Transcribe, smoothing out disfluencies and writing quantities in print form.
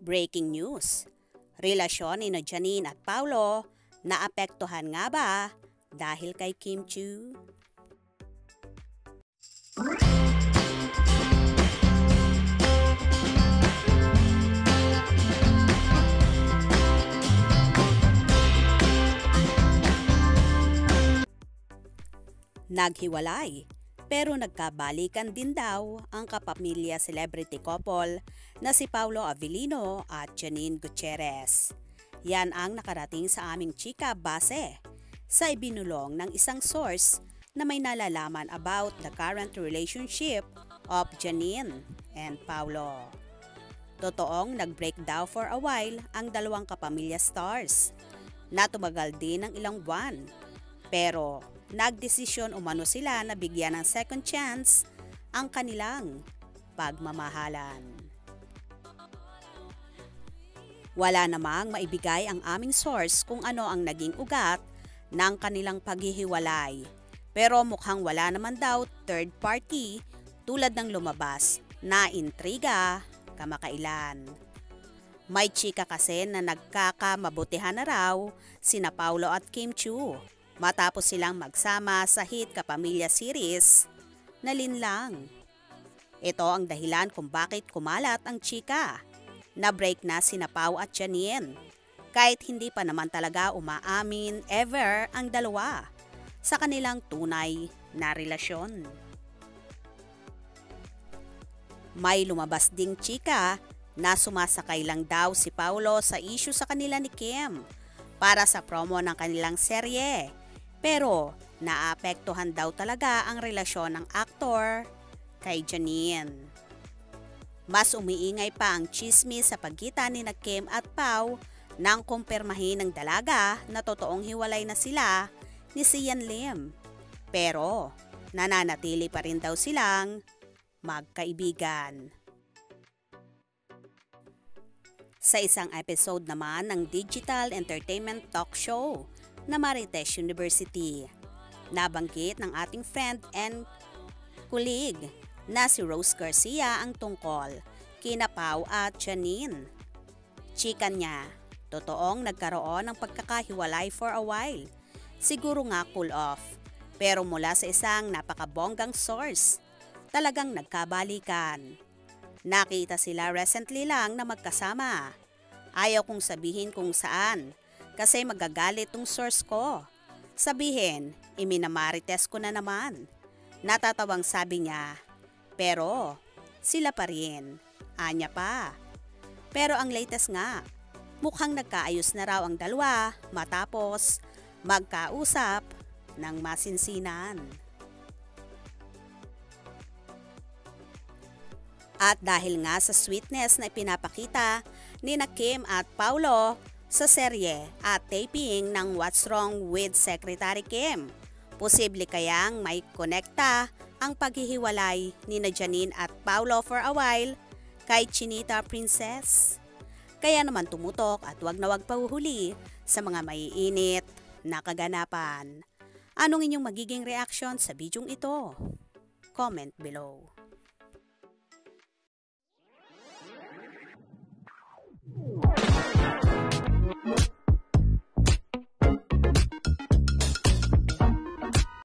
Breaking news. Relasyon ni Janine at Paulo naapektuhan nga ba dahil kay Kim Chiu? Naghiwalay, pero nagkabalikan din daw ang kapamilya celebrity couple na si Paulo Avellino at Janine Gutierrez. Yan ang nakarating sa aming chika base sa ibinulong ng isang source na may nalalaman about the current relationship of Janine and Paulo. Totoong nag-break daw for a while ang dalawang kapamilya stars na tumagal din ng ilang buwan. Pero nagdesisyon umano sila na bigyan ng second chance ang kanilang pagmamahalan. Wala namang maibigay ang aming source kung ano ang naging ugat ng kanilang paghihiwalay. Pero mukhang wala naman daw third party tulad ng lumabas na intriga kamakailan. May chika kasi na nagkakamabutihan na raw sina Paulo at Kim Chiu matapos silang magsama sa hit kapamilya series na Linlang. Ito ang dahilan kung bakit kumalat ang chika na break na sina Pau at Janine kahit hindi pa naman talaga umaamin ever ang dalawa sa kanilang tunay na relasyon. May lumabas ding chika na sumasakay lang daw si Paulo sa issue sa kanila ni Kim para sa promo ng kanilang serye. Pero naapektuhan daw talaga ang relasyon ng aktor kay Janine. Mas umiingay pa ang chismis sa pagitan ni Kim at Pau nang kumpirmahin ng dalaga na totoong hiwalay na sila ni Sian Lim. Pero nananatili pa rin daw silang magkaibigan. Sa isang episode naman ng digital entertainment talk show na Marites University, nabanggit ng ating friend and colleague na si Rose Garcia ang tungkol kina Pau at Janine. Chika niya, totoong nagkaroon ng pagkakahiwalay for a while. Siguro nga cool off, pero mula sa isang napakabonggang source, talagang nagkabalikan. Nakita sila recently lang na magkasama. Ayaw kong sabihin kung saan, kasi magagalit tong source ko. Sabihin, iminamarites ko na naman. Natatawang sabi niya, pero sila pa rin, anya pa. Pero ang latest nga, mukhang nagkaayos na raw ang dalawa matapos magkausap ng masinsinan. At dahil nga sa sweetness na ipinapakita ni Kim at Paulo sa serye at taping ng What's Wrong with Secretary Kim, posible kayang may konekta ang paghihiwalay ni Janine at Paulo for a while kay Chinita Princess. Kaya naman tumutok at wag na wag pahuhuli sa mga maiinit na kaganapan. Anong inyong magiging reaction sa bidyong ito? Comment below.